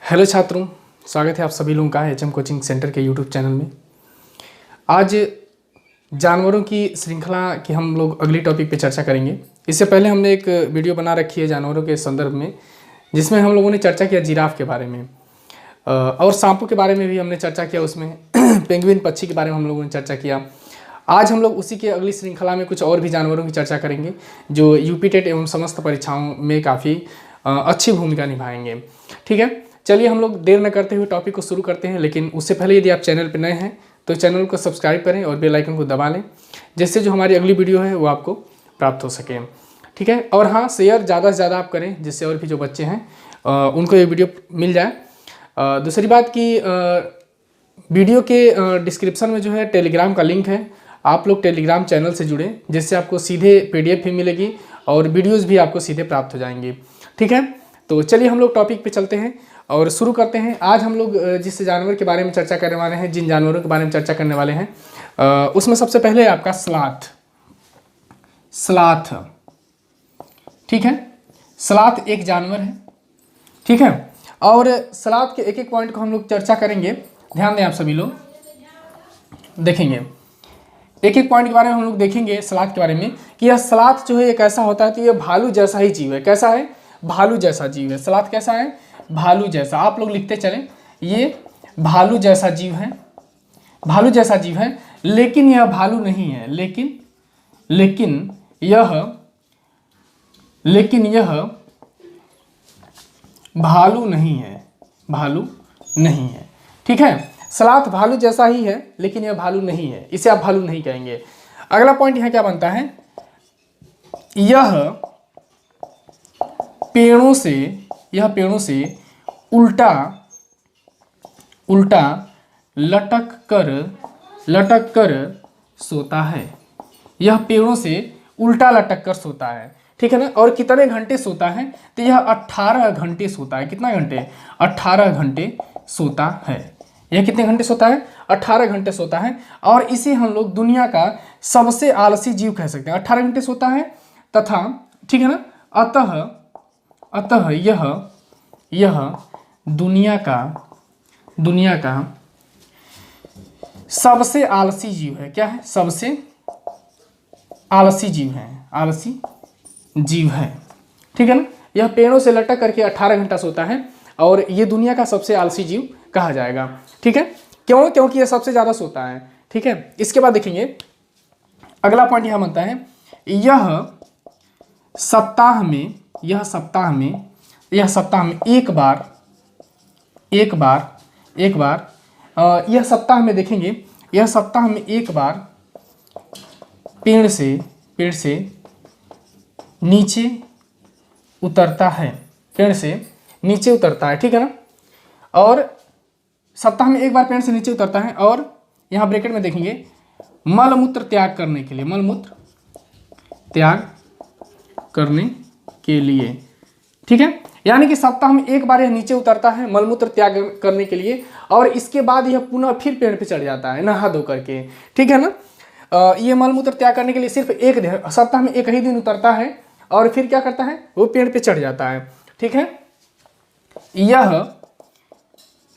Hello छात्रों, स्वागत है आप सभी लोगों का एचएम कोचिंग सेंटर के यूट्यूब चैनल में। आज जानवरों की श्रृंखला की हम लोग अगली टॉपिक पे चर्चा करेंगे। इससे पहले हमने एक वीडियो बना रखी है जानवरों के संदर्भ में, जिसमें हम लोगों ने चर्चा किया जिराफ के बारे में और सांपों के बारे में भी हमने चर्चा किया। उसमें पेंगुइन पक्षी के बारे में हम लोगों ने चर्चा किया। आज हम लोग उसी के अगली श्रृंखला में कुछ और भी जानवरों की चर्चा करेंगे जो यूपी टेट एवं समस्त परीक्षाओं में काफ़ी अच्छी भूमिका निभाएंगे। ठीक है, चलिए हम लोग देर न करते हुए टॉपिक को शुरू करते हैं। लेकिन उससे पहले यदि आप चैनल पर नए हैं तो चैनल को सब्सक्राइब करें और बेल आइकन को दबा लें, जिससे जो हमारी अगली वीडियो है वो आपको प्राप्त हो सके। ठीक है, और हाँ, शेयर ज़्यादा से ज़्यादा आप करें, जिससे और भी जो बच्चे हैं उनको ये वीडियो मिल जाए। दूसरी बात कि वीडियो के डिस्क्रिप्शन में जो है टेलीग्राम का लिंक है, आप लोग टेलीग्राम चैनल से जुड़ें, जिससे आपको सीधे PDF भी मिलेगी और वीडियोज़ भी आपको सीधे प्राप्त हो जाएंगी। ठीक है, तो चलिए हम लोग टॉपिक पे चलते हैं और शुरू करते हैं। आज हम लोग जिस जानवर के बारे में चर्चा करने वाले हैं, जिन जानवरों के बारे में चर्चा करने वाले हैं, उसमें सबसे पहले आपका स्लॉथ। ठीक है, स्लॉथ एक जानवर है। ठीक है, और स्लॉथ के एक एक पॉइंट को हम लोग चर्चा करेंगे। ध्यान दें आप सभी लोग, देखेंगे एक एक पॉइंट के बारे में हम लोग देखेंगे स्लॉथ के बारे में कि यह स्लॉथ जो है ये कैसा होता है। तो ये भालू जैसा ही जीव है। कैसा है? भालू जैसा जीव है। स्लॉथ कैसा है? भालू जैसा। आप लोग लिखते चलें, ये भालू जैसा जीव है। भालू जैसा जीव है, लेकिन यह भालू नहीं है। लेकिन यह भालू नहीं है। भालू नहीं है। ठीक है, स्लॉथ भालू जैसा ही है, लेकिन यह भालू नहीं है। इसे आप भालू नहीं कहेंगे। अगला पॉइंट यहाँ क्या बनता है? यह पेड़ों से उल्टा लटक कर सोता है। यह पेड़ों से उल्टा लटक कर सोता है। ठीक है ना। और कितने घंटे सोता है? तो यह 18 घंटे सोता है। कितना घंटे? 18 घंटे सोता है। यह कितने घंटे सोता है? 18 घंटे सोता है। और इसे हम लोग दुनिया का सबसे आलसी जीव कह सकते हैं। 18 घंटे सोता है तथा, ठीक है ना, अतः यह दुनिया का सबसे आलसी जीव है। क्या है? सबसे आलसी जीव है। आलसी जीव है। ठीक है ना। यह पेड़ों से लटक करके 18 घंटा सोता है और ये दुनिया का सबसे आलसी जीव कहा जाएगा। ठीक है, क्यों? क्योंकि यह सबसे ज़्यादा सोता है। ठीक है, इसके बाद देखेंगे अगला पॉइंट यह बनता है, यह सप्ताह में एक बार यह सप्ताह में देखेंगे, यह सप्ताह में एक बार पेड़ से नीचे उतरता है। पेड़ से नीचे उतरता है। ठीक है ना। और सप्ताह में एक बार पेड़ से नीचे उतरता है और यहाँ ब्रैकेट में देखेंगे मलमूत्र त्याग करने के लिए। मलमूत्र त्याग करने के लिए। ठीक है, यानी कि सप्ताह में एक बार यह नीचे उतरता है मलमूत्र त्याग करने के लिए, और इसके बाद यह पुनः फिर पेड़ पे चढ़ जाता है नहा धो करके। ठीक है ना। ये मलमूत्र त्याग करने के लिए सिर्फ एक दिन, सप्ताह में एक ही दिन उतरता है और फिर क्या करता है? वो पेड़ पे चढ़ जाता है। ठीक है, यह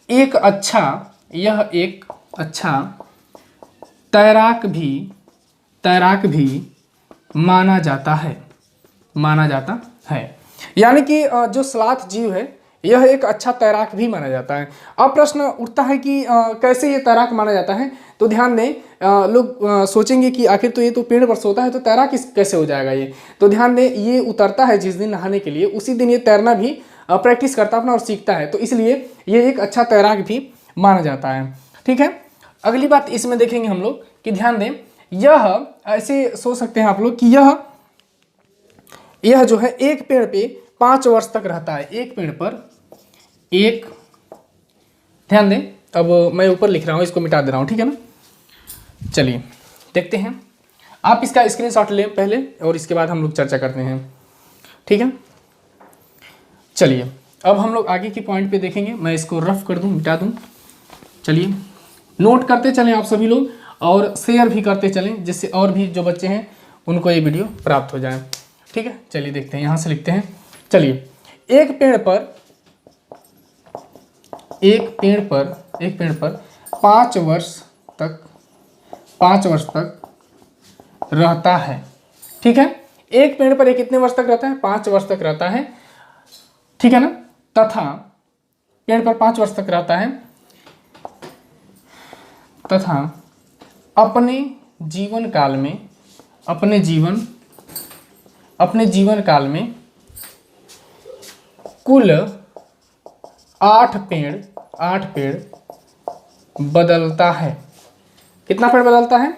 एक अच्छा तैराक भी माना जाता है। यानी कि जो स्लॉथ जीव है यह एक अच्छा तैराक भी माना जाता है। अब प्रश्न उठता है कि कैसे ये तैराक माना जाता है? तो ध्यान दें, लोग सोचेंगे कि आखिर तो ये तो पेड़ पर सोता है तो तैराक कैसे हो जाएगा ये। तो ध्यान दें, ये उतरता है जिस दिन नहाने के लिए, उसी दिन ये तैरना भी प्रैक्टिस करता अपना और सीखता है। तो इसलिए ये एक अच्छा तैराक भी माना जाता है। ठीक है, अगली बात इसमें देखेंगे हम लोग कि ध्यान दें, यह ऐसे सोच सकते हैं आप लोग कि यह जो है एक पेड़ पे 5 वर्ष तक रहता है। एक पेड़ पर ध्यान दें, अब मैं ऊपर लिख रहा हूँ, इसको मिटा दे रहा हूँ। ठीक है ना। चलिए देखते हैं, आप इसका स्क्रीनशॉट लें पहले और इसके बाद हम लोग चर्चा करते हैं। ठीक है, चलिए अब हम लोग आगे की पॉइंट पे देखेंगे। मैं इसको रफ कर दूं, मिटा दूं। चलिए नोट करते चलें आप सभी लोग और शेयर भी करते चलें, जिससे और भी जो बच्चे हैं उनको ये वीडियो प्राप्त हो जाए। ठीक है, चलिए देखते हैं, यहाँ से लिखते हैं। चलिए, एक पेड़ पर एक पेड़ पर 5 वर्ष तक रहता है। ठीक है, एक पेड़ पर ये कितने वर्ष तक रहता है? 5 वर्ष तक रहता है। ठीक है ना, तथा पेड़ पर 5 वर्ष तक रहता है तथा अपने जीवन काल में कुल 8 पेड़ बदलता है। कितना पेड़ बदलता है?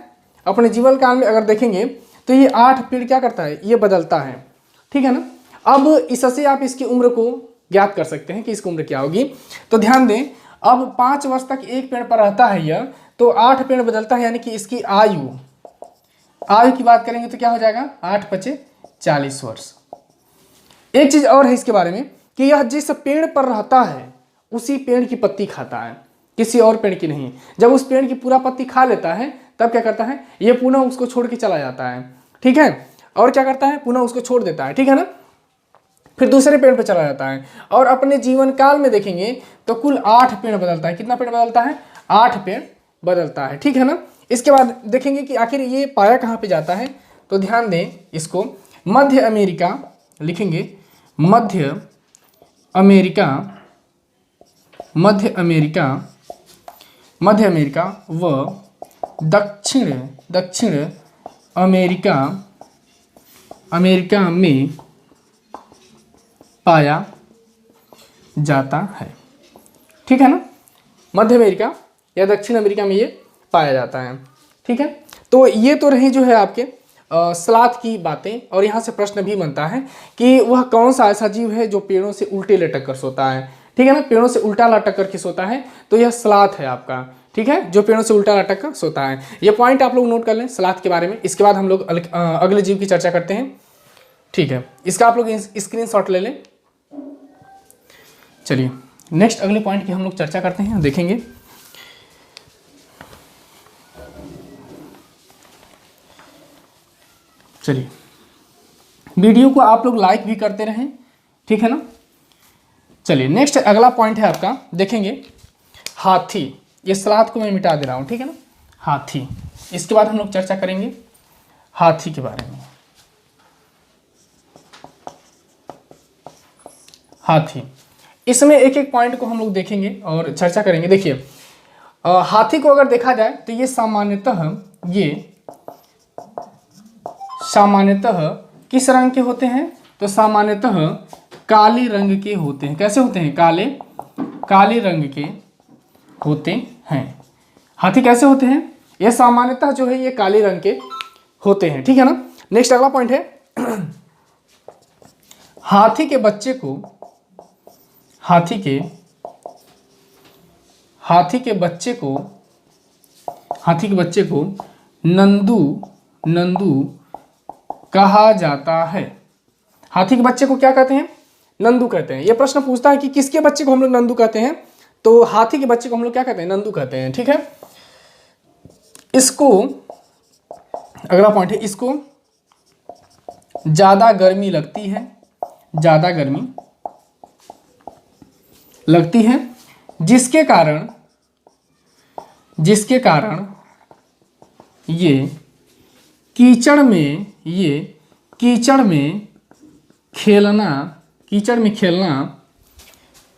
अपने जीवन काल में अगर देखेंगे तो ये 8 पेड़ क्या करता है? ये बदलता है। ठीक है ना, अब इससे आप इसकी उम्र को ज्ञात कर सकते हैं कि इसकी उम्र क्या होगी। तो ध्यान दें, अब 5 वर्ष तक एक पेड़ पर रहता है यह, तो 8 पेड़ बदलता है, यानी कि इसकी आयु की बात करेंगे तो क्या हो जाएगा? 8 × 40 वर्ष। एक चीज और है इसके बारे में कि यह जिस पेड़ पर रहता है उसी पेड़ की पत्ती खाता है, किसी और पेड़ की नहीं। जब उस पेड़ की पूरा पत्ती खा लेता है तब क्या करता है? ये पुनः उसको छोड़ के चला जाता है। ठीक है, और क्या करता है? पुनः उसको छोड़ देता है। ठीक है ना, फिर दूसरे पेड़ पर चला जाता है और अपने जीवन काल में देखेंगे तो कुल 8 पेड़ बदलता है। कितना पेड़ बदलता है? 8 पेड़ बदलता है। ठीक है ना, इसके बाद देखेंगे कि आखिर ये पाया कहाँ पे जाता है। तो ध्यान दें, इसको मध्य अमेरिका लिखेंगे, मध्य अमेरिका व दक्षिण अमेरिका में पाया जाता है। ठीक है ना, मध्य अमेरिका या दक्षिण अमेरिका में ये पाया जाता है। ठीक है, तो ये तो रही जो है आपके स्लाथ की बातें। और यहाँ से प्रश्न भी बनता है कि वह कौन सा ऐसा जीव है जो पेड़ों से उल्टे लटक कर सोता है। ठीक है ना, पेड़ों से उल्टा लटक कर के सोता है, तो यह स्लाथ है आपका। ठीक है, जो पेड़ों से उल्टा लटक कर सोता है। ये पॉइंट आप लोग नोट कर लें स्लाथ के बारे में। इसके बाद हम लोग अगले जीव की चर्चा करते हैं। ठीक है, इसका आप लोग स्क्रीनशॉट ले लें। चलिए नेक्स्ट अगले पॉइंट की हम लोग चर्चा करते हैं, देखेंगे। चलिए, वीडियो को आप लोग लाइक भी करते रहें। ठीक है ना, चलिए नेक्स्ट अगला पॉइंट है आपका, देखेंगे हाथी। ये स्लाथ को मैं मिटा दे रहा हूं। ठीक है ना, हाथी। इसके बाद हम लोग चर्चा करेंगे हाथी के बारे में। हाथी, इसमें एक एक पॉइंट को हम लोग देखेंगे और चर्चा करेंगे। देखिए, हाथी को अगर देखा जाए तो ये सामान्यतः किस रंग के होते हैं? तो सामान्यतः काले रंग के होते हैं। कैसे होते हैं? काले रंग के होते हैं। हाथी कैसे होते हैं? ये सामान्यतः जो है ये काले रंग के होते हैं। ठीक है ना, नेक्स्ट अगला पॉइंट है हाथी के बच्चे को नंदू कहा जाता है। हाथी के बच्चे को क्या कहते हैं? नंदू कहते हैं। यह प्रश्न पूछता है कि किसके बच्चे को हम लोग नंदू कहते हैं? तो हाथी के बच्चे को हम लोग क्या कहते हैं? नंदू कहते हैं। ठीक है, इसको अगला पॉइंट है, इसको ज्यादा गर्मी लगती है, जिसके कारण ये कीचड़ में खेलना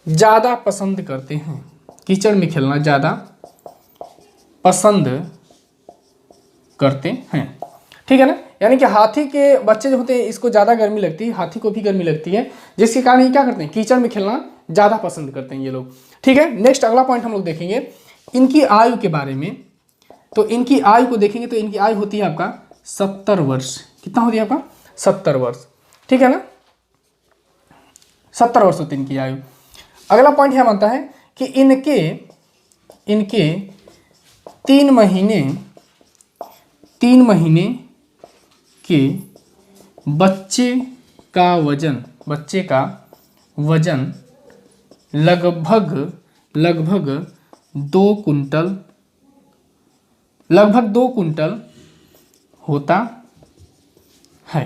ज़्यादा पसंद करते हैं। कीचड़ में खेलना ज़्यादा पसंद करते हैं। ठीक है ना, यानी कि हाथी के बच्चे जो होते हैं इसको ज़्यादा गर्मी लगती है, हाथी को भी गर्मी लगती है, जिसके कारण ये क्या करते हैं? कीचड़ में खेलना ज़्यादा पसंद करते हैं ये लोग। ठीक है, नेक्स्ट अगला पॉइंट हम लोग देखेंगे इनकी आयु के बारे में। तो इनकी आयु को देखेंगे तो इनकी आयु होती है आपका 70 वर्ष। कितना होती है आपका? 70 वर्ष। ठीक है ना, 70 वर्ष होती है इनकी आयु। अगला पॉइंट यह बनता है कि इनके 3 महीने के बच्चे का वजन लगभग 2 कुंटल होता है।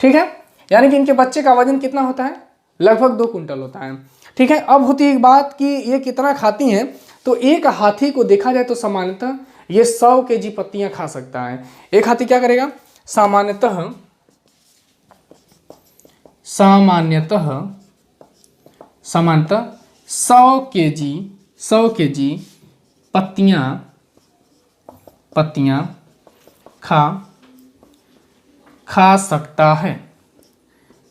ठीक है, यानी कि इनके बच्चे का वजन कितना होता है? लगभग 2 कुंटल होता है। ठीक है। अब होती है एक बात कि ये कितना खाती हैं, तो एक हाथी को देखा जाए तो सामान्यतः ये 100 केजी पत्तियां खा सकता है। एक हाथी क्या करेगा, सामान्यतः 100 केजी पत्तियां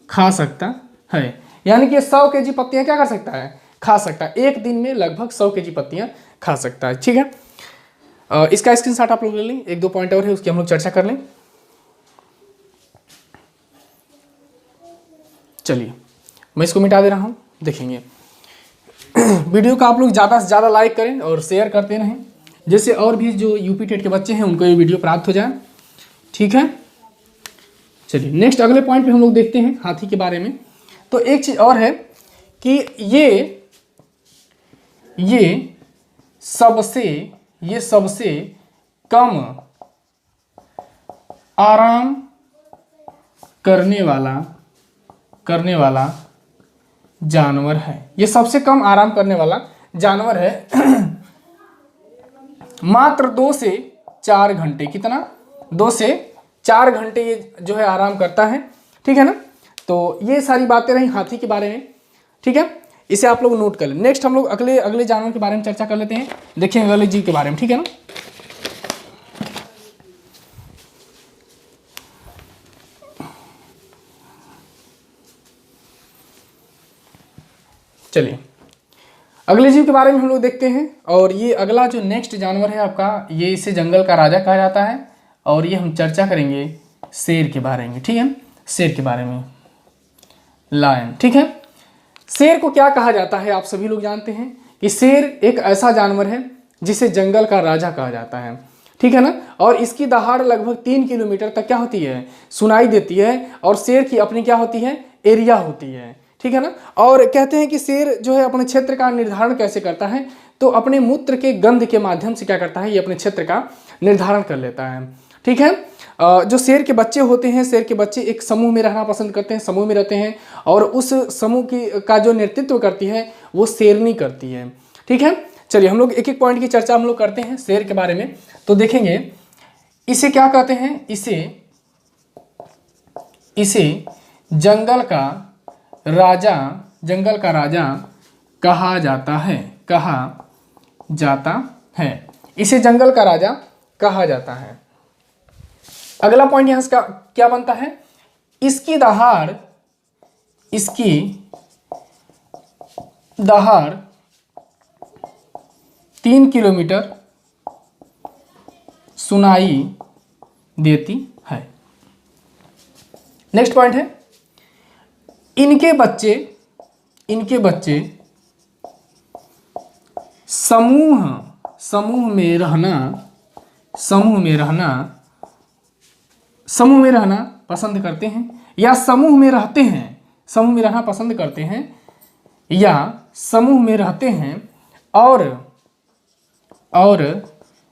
खा सकता है। यानी कि 100 केजी पत्तियां क्या कर सकता है, खा सकता है। एक दिन में लगभग 100 केजी पत्तियां खा सकता है। ठीक है, इसका स्क्रीनशॉट आप लोग ले लें। एक दो पॉइंट और है, उसकी हम लोग चर्चा कर लें। चलिए मैं इसको मिटा दे रहा हूं, देखेंगे। वीडियो को आप लोग ज़्यादा से ज़्यादा लाइक करें और शेयर करते रहें, जिससे और भी जो यूपी टेट के बच्चे हैं उनको ये वीडियो प्राप्त हो जाए। ठीक है, चलिए नेक्स्ट अगले पॉइंट पे हम लोग देखते हैं हाथी के बारे में। तो एक चीज़ और है कि ये सबसे कम आराम करने वाला जानवर है। ये सबसे कम आराम करने वाला जानवर है। मात्र 2 से 4 घंटे, कितना, 2 से 4 घंटे ये जो है आराम करता है। ठीक है ना। तो ये सारी बातें रही हाथी के बारे में। ठीक है, इसे आप लोग नोट कर लें। नेक्स्ट हम लोग अगले जानवर के बारे में चर्चा कर लेते हैं, देखेंगे अगले जीव के बारे में। ठीक है ना। चलिए अगले जीव के बारे में हम लोग देखते हैं। और ये अगला जो नेक्स्ट जानवर है आपका, ये इसे जंगल का राजा कहा जाता है। और ये हम चर्चा करेंगे शेर के बारे में। ठीक है, शेर के बारे में, लायन। ठीक है, शेर को क्या कहा जाता है, आप सभी लोग जानते हैं कि शेर एक ऐसा जानवर है जिसे जंगल का राजा कहा जाता है। ठीक है ना। और इसकी दहाड़ लगभग 3 किलोमीटर तक क्या होती है, सुनाई देती है। और शेर की अपनी क्या होती है, एरिया होती है। ठीक है ना। और कहते हैं कि शेर जो है अपने क्षेत्र का निर्धारण कैसे करता है, तो अपने मूत्र के गंध के माध्यम से क्या करता है, ये अपने क्षेत्र का निर्धारण कर लेता है। ठीक है। जो शेर के बच्चे होते हैं, शेर के बच्चे एक समूह में रहना पसंद करते हैं, समूह में रहते हैं। और उस समूह का जो नेतृत्व करती है वो शेरनी करती है। ठीक है, चलिए हम लोग एक एक पॉइंट की चर्चा हम लोग करते हैं शेर के बारे में। तो देखेंगे इसे क्या कहते हैं, इसे जंगल का राजा कहा जाता है। इसे जंगल का राजा कहा जाता है। अगला पॉइंट यहां से क्या बनता है, इसकी दहाड़ 3 किलोमीटर सुनाई देती है। नेक्स्ट पॉइंट है, इनके बच्चे समूह में रहना पसंद करते हैं, या समूह में रहना पसंद करते हैं, या समूह में रहते हैं। और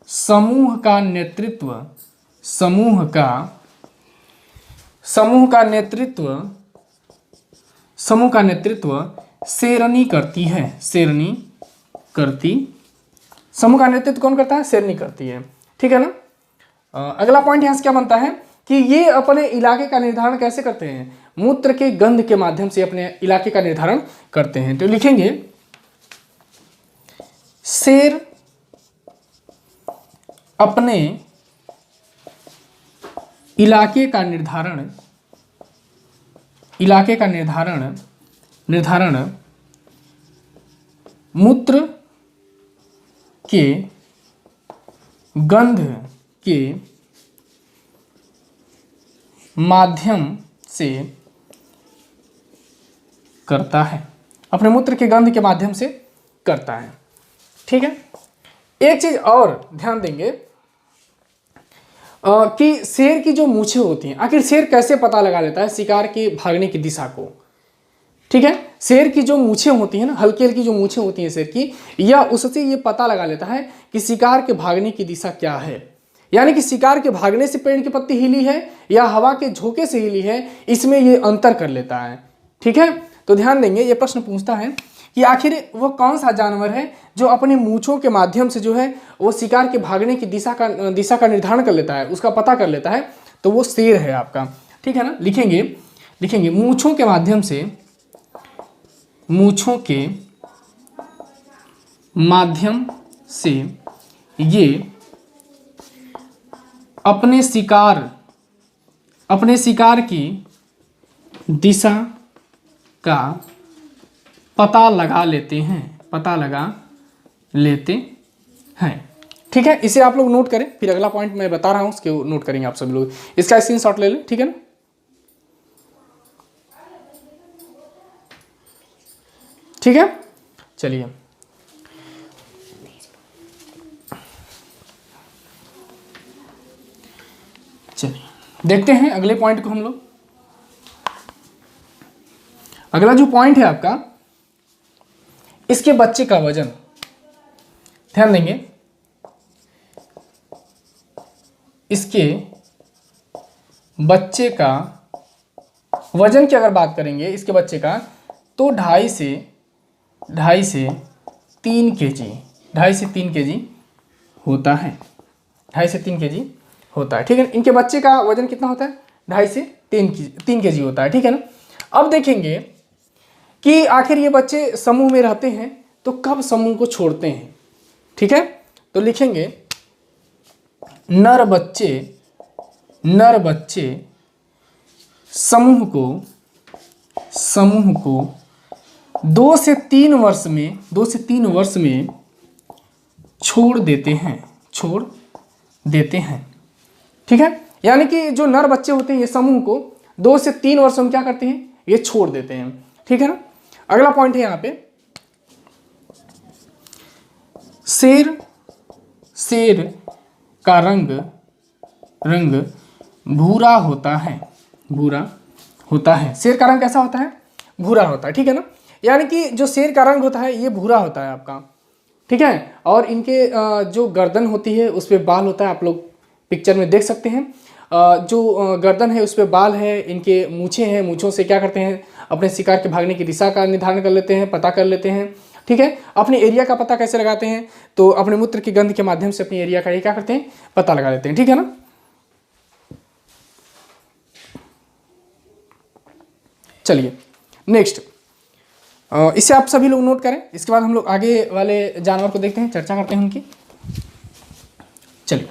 समूह का नेतृत्व शेरनी करती है। समूह का नेतृत्व कौन करता है, शेरनी करती है। ठीक है ना। अगला पॉइंट यहां से क्या बनता है कि ये अपने इलाके का निर्धारण कैसे करते हैं, मूत्र के गंध के माध्यम से अपने इलाके का निर्धारण करते हैं। तो लिखेंगे शेर अपने इलाके का निर्धारण मूत्र के गंध के माध्यम से करता है, अपने मूत्र के गंध के माध्यम से करता है। ठीक है। एक चीज और ध्यान देंगे कि शेर की जो मूछें होती हैं, आखिर शेर कैसे पता लगा लेता है शिकार के भागने की दिशा को। ठीक है, शेर की जो मूछें होती हैं ना, हल्की हल्की जो मूछें होती हैं शेर की, या उससे ये पता लगा लेता है कि शिकार के भागने की दिशा क्या है। यानी कि शिकार के भागने से पेड़ की पत्ती हिली है या हवा के झोंके से हिली है, इसमें ये अंतर कर लेता है। ठीक है, तो ध्यान देंगे, ये प्रश्न पूछता है कि आखिर वो कौन सा जानवर है जो अपने मूंछों के माध्यम से जो है वो शिकार के भागने की दिशा का निर्धारण कर लेता है, उसका पता कर लेता है, तो वो शेर है आपका। ठीक है ना, लिखेंगे मूंछों के माध्यम से, मूंछों के माध्यम से ये अपने शिकार की दिशा का पता लगा लेते हैं। ठीक है, इसे आप लोग नोट करें, फिर अगला पॉइंट मैं बता रहा हूं उसके नोट करेंगे आप सभी लोग। इसका स्क्रीनशॉट ले लें, ठीक है ना। ठीक है, चलिए देखते हैं अगले पॉइंट को हम लोग। अगला जो पॉइंट है आपका, इसके बच्चे का वजन, ध्यान देंगे, इसके बच्चे का वजन की अगर बात करेंगे इसके बच्चे का, तो 2.5 से 3 केजी, 2.5 से 3 केजी होता है, 2.5 से 3 केजी होता है। ठीक है, इनके बच्चे का वजन कितना होता है, 2.5 से 3 केजी होता है। ठीक है ना। अब देखेंगे कि आखिर ये बच्चे समूह में रहते हैं तो कब समूह को छोड़ते हैं। ठीक है, तो लिखेंगे नर बच्चे समूह को 2 से 3 वर्ष में छोड़ देते हैं। ठीक है, यानी कि जो नर बच्चे होते हैं ये समूह को 2 से 3 वर्ष में क्या करते हैं, ये छोड़ देते हैं। ठीक है ना। अगला पॉइंट है यहाँ पे, शेर का रंग भूरा होता है। शेर का रंग कैसा होता है, भूरा होता है। ठीक है ना, यानी कि जो शेर का रंग होता है ये भूरा होता है आपका। ठीक है, और इनके जो गर्दन होती है उस पर बाल होता है, आप लोग पिक्चर में देख सकते हैं। जो गर्दन है उस पर बाल है, इनके मूछें हैं, मूछों से क्या करते हैं, अपने शिकार के भागने की दिशा का निर्धारण कर लेते हैं, पता कर लेते हैं। ठीक है, अपने एरिया का पता कैसे लगाते हैं, तो अपने मूत्र की गंध के माध्यम से अपने एरिया का ये क्या करते हैं, पता लगा लेते हैं। ठीक है ना। चलिए नेक्स्ट, इसे आप सभी लोग नोट करें। इसके बाद हम लोग आगे वाले जानवर को देखते हैं, चर्चा करते हैं उनकी। चलिए,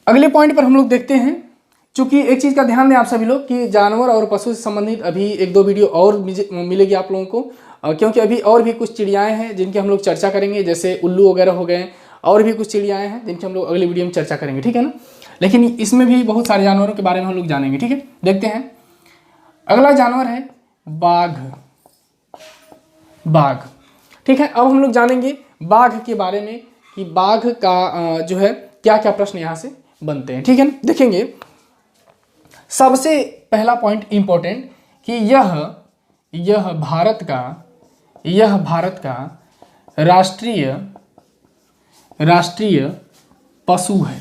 अगले पॉइंट पर हम लोग देखते हैं। चूंकि एक चीज़ का ध्यान दें आप सभी लोग कि जानवर और पशु से संबंधित अभी 1-2 वीडियो और मिलेगी आप लोगों को, क्योंकि अभी और भी कुछ चिड़ियाएँ हैं जिनकी हम लोग चर्चा करेंगे, जैसे उल्लू वगैरह हो गए, और भी कुछ चिड़ियाएँ हैं जिनकी हम लोग अगली वीडियो में चर्चा करेंगे। ठीक है ना, लेकिन इसमें भी बहुत सारे जानवरों के बारे में हम लोग जानेंगे। ठीक है, देखते हैं। अगला जानवर है बाघ। ठीक है, अब हम लोग जानेंगे बाघ के बारे में कि बाघ का जो है क्या क्या प्रश्न यहाँ से बनते हैं। ठीक है, देखेंगे सबसे पहला पॉइंट इंपॉर्टेंट कि यह भारत का राष्ट्रीय पशु है।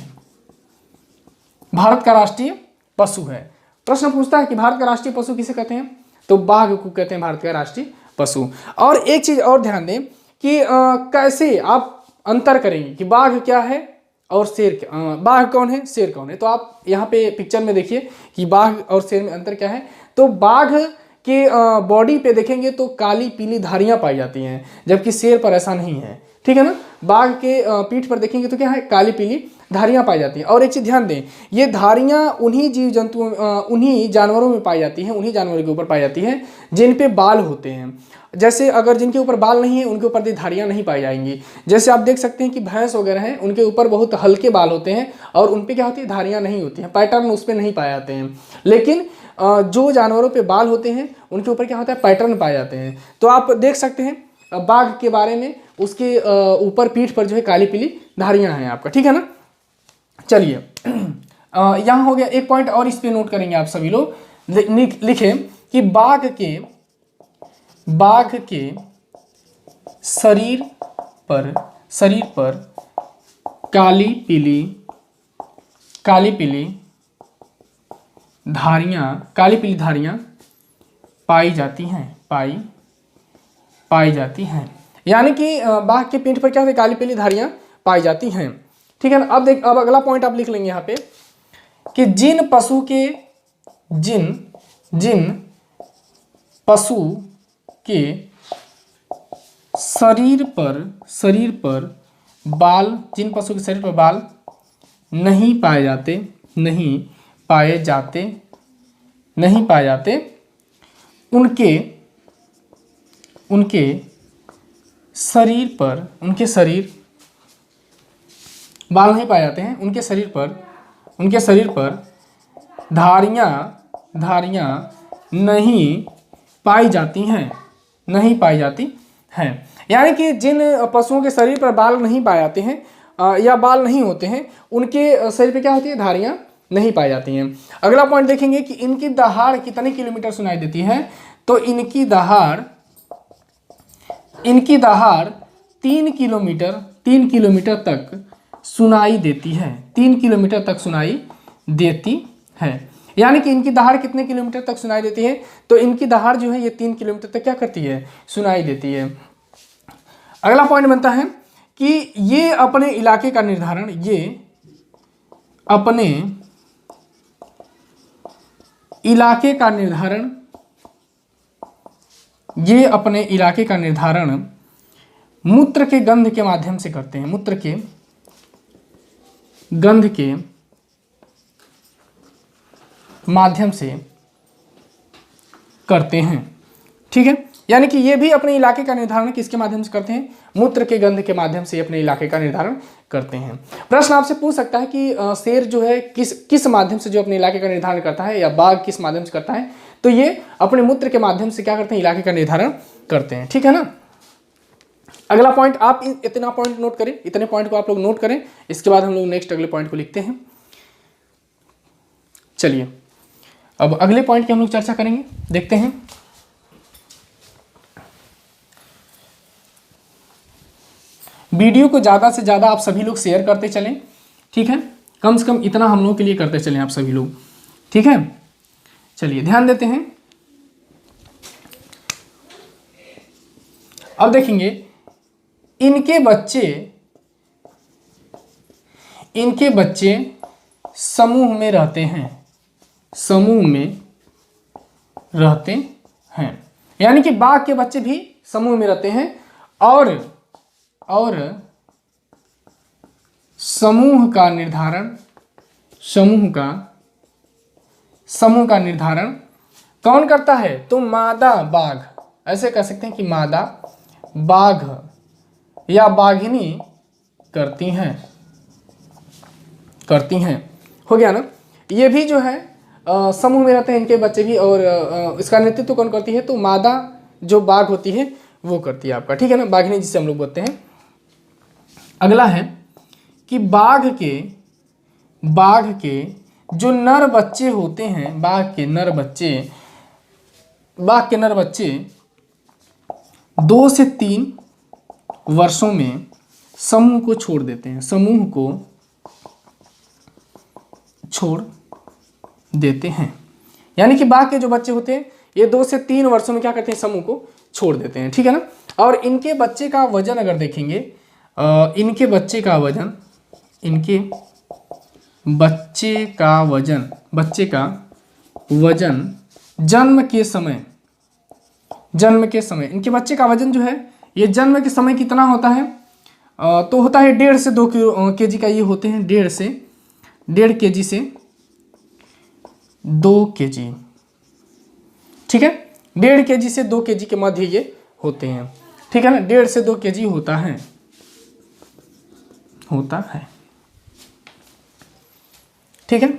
भारत का राष्ट्रीय पशु है। प्रश्न पूछता है कि भारत का राष्ट्रीय पशु किसे कहते हैं, तो बाघ को कहते हैं भारत का राष्ट्रीय पशु। और एक चीज और ध्यान दें कि कैसे आप अंतर करेंगे कि बाघ क्या है और शेर, बाघ कौन है, शेर कौन है। तो आप यहाँ पे पिक्चर में देखिए कि बाघ और शेर में अंतर क्या है। तो बाघ के बॉडी पे देखेंगे तो काली पीली धारियां पाई जाती हैं, जबकि शेर पर ऐसा नहीं है। ठीक है ना, बाघ के पीठ पर देखेंगे तो क्या है, काली पीली धारियां पाई जाती हैं। और एक चीज ध्यान दें, ये धारियां उन्हीं जीव जंतुओं, उन्हीं जानवरों में पाई जाती हैं, उन्हीं जानवरों के ऊपर पाई जाती हैं जिन पे बाल होते हैं। जैसे अगर जिनके ऊपर बाल नहीं है उनके ऊपर धारियां नहीं पाई जाएंगी। जैसे आप देख सकते हैं कि भैंस वगैरह हैं, उनके ऊपर बहुत हल्के बाल होते हैं और उन पे क्या होती है, धारियां नहीं होती हैं, पैटर्न उस पर नहीं पाए जाते हैं। लेकिन जो जानवरों पे बाल होते हैं उनके ऊपर क्या होता है, पैटर्न पाए जाते हैं। तो आप देख सकते हैं बाघ के बारे में, उसके ऊपर पीठ पर जो है काली पीली धारियां हैं आपका। ठीक है ना। चलिए यहाँ हो गया एक पॉइंट और इस पे नोट करेंगे आप सभी लोग, लिखें कि बाघ के शरीर पर काली पीली धारियां पाई जाती हैं। यानी कि बाघ के पीठ पर क्या होती है, काली पीली धारियां पाई जाती हैं। ठीक है ना। अब अगला पॉइंट आप लिख लेंगे यहाँ पे कि जिन पशु के शरीर पर बाल नहीं पाए जाते उनके शरीर पर बाल नहीं पाए जाते हैं, उनके शरीर पर धारियां नहीं पाई जाती हैं। यानी कि जिन पशुओं के शरीर पर बाल नहीं पाए जाते हैं या बाल नहीं होते हैं, उनके शरीर पे क्या होती है, धारियां नहीं पाई जाती हैं। अगला पॉइंट देखेंगे कि इनकी दहाड़ कितने किलोमीटर सुनाई देती है। तो इनकी दहाड़ 3 किलोमीटर तक सुनाई देती है। 3 किलोमीटर तक सुनाई देती है। यानी कि इनकी दहाड़ कितने किलोमीटर तक सुनाई देती है, तो इनकी दहाड़ जो है ये 3 किलोमीटर तक क्या करती है, सुनाई देती है। अगला पॉइंट बनता है कि ये अपने इलाके का निर्धारण मूत्र के गंध के माध्यम से करते हैं। मूत्र के गंध के माध्यम से करते हैं। ठीक है। यानी कि ये भी अपने इलाके का निर्धारण किसके माध्यम से करते हैं, मूत्र के गंध के माध्यम से अपने इलाके का निर्धारण करते हैं। प्रश्न आपसे पूछ सकता है कि शेर जो है किस माध्यम से जो अपने इलाके का निर्धारण करता है, या बाघ किस माध्यम से करता है, तो ये अपने मूत्र के माध्यम से क्या करते हैं, इलाके का निर्धारण करते हैं। ठीक है ना। अगला पॉइंट आप इतना पॉइंट नोट करें, इतने पॉइंट को आप लोग नोट करें, इसके बाद हम लोग नेक्स्ट अगले पॉइंट को लिखते हैं। चलिए अब अगले पॉइंट की हम लोग चर्चा करेंगे, देखते हैं। वीडियो को ज़्यादा से ज़्यादा आप सभी लोग शेयर करते चलें। ठीक है। कम से कम इतना हम लोगों के लिए करते चलें आप सभी लोग। ठीक है। चलिए ध्यान देते हैं। अब देखेंगे इनके बच्चे समूह में रहते हैं। यानी कि बाघ के बच्चे भी समूह में रहते हैं और समूह का निर्धारण कौन करता है, तो मादा बाघ, ऐसे कह सकते हैं कि मादा बाघ या बाघिनी करती हैं। हो गया ना। ये भी जो है समूह में रहते हैं इनके बच्चे भी, और इसका नेतृत्व कौन करती है, तो मादा जो बाघ होती है वो करती है आपका। ठीक है ना, बाघिनी जिसे हम लोग बोलते हैं। अगला है कि बाघ के जो नर बच्चे होते हैं, बाघ के नर बच्चे 2 से 3 वर्षों में समूह को छोड़ देते हैं। यानी कि बाघ के जो बच्चे होते हैं ये 2 से 3 वर्षों में क्या करते हैं, समूह को छोड़ देते हैं। ठीक है ना। और इनके बच्चे का वजन अगर देखेंगे, इनके बच्चे का वजन जन्म के समय इनके बच्चे का वजन जो है ये जन्म के समय कितना होता है, तो होता है 1.5 से 2 केजी का। ये होते हैं 1.5 केजी से 2 केजी। ठीक है। 1.5 केजी से 2 केजी के मध्य ये होते हैं। ठीक है ना। 1.5 से 2 केजी होता है। ठीक है।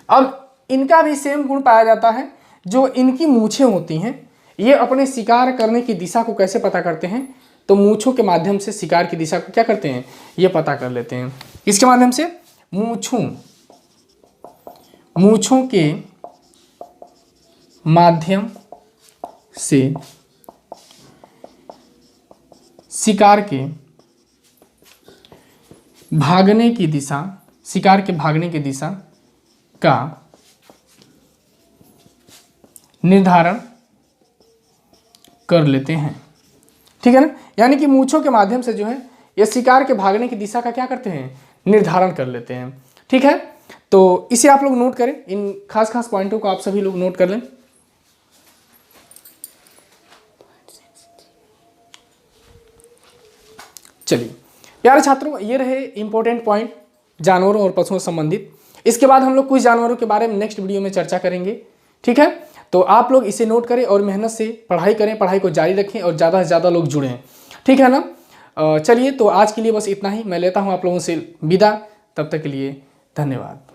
अब इनका भी सेम गुण पाया जाता है। जो इनकी मूछें होती हैं, ये अपने शिकार करने की दिशा को कैसे पता करते हैं, तो मूछों के माध्यम से शिकार की दिशा को क्या करते हैं, ये पता कर लेते हैं। किसके माध्यम से, मूछों के माध्यम से शिकार के भागने की दिशा, शिकार के भागने की दिशा का निर्धारण कर लेते हैं। ठीक है ना, यानी कि मूंछों के माध्यम से जो है ये शिकार के भागने की दिशा का क्या करते हैं, निर्धारण कर लेते हैं। ठीक है, तो इसे आप लोग नोट करें, इन खास खास पॉइंटों को आप सभी लोग नोट कर लें। चलिए प्यारे छात्रों, ये रहे इंपॉर्टेंट पॉइंट जानवरों और पशुओं से संबंधित। इसके बाद हम लोग कुछ जानवरों के बारे में नेक्स्ट वीडियो में चर्चा करेंगे। ठीक है, तो आप लोग इसे नोट करें और मेहनत से पढ़ाई करें, पढ़ाई को जारी रखें और ज़्यादा से ज़्यादा लोग जुड़ें। ठीक है ना, चलिए तो आज के लिए बस इतना ही, मैं लेता हूँ आप लोगों से विदा। तब तक के लिए धन्यवाद।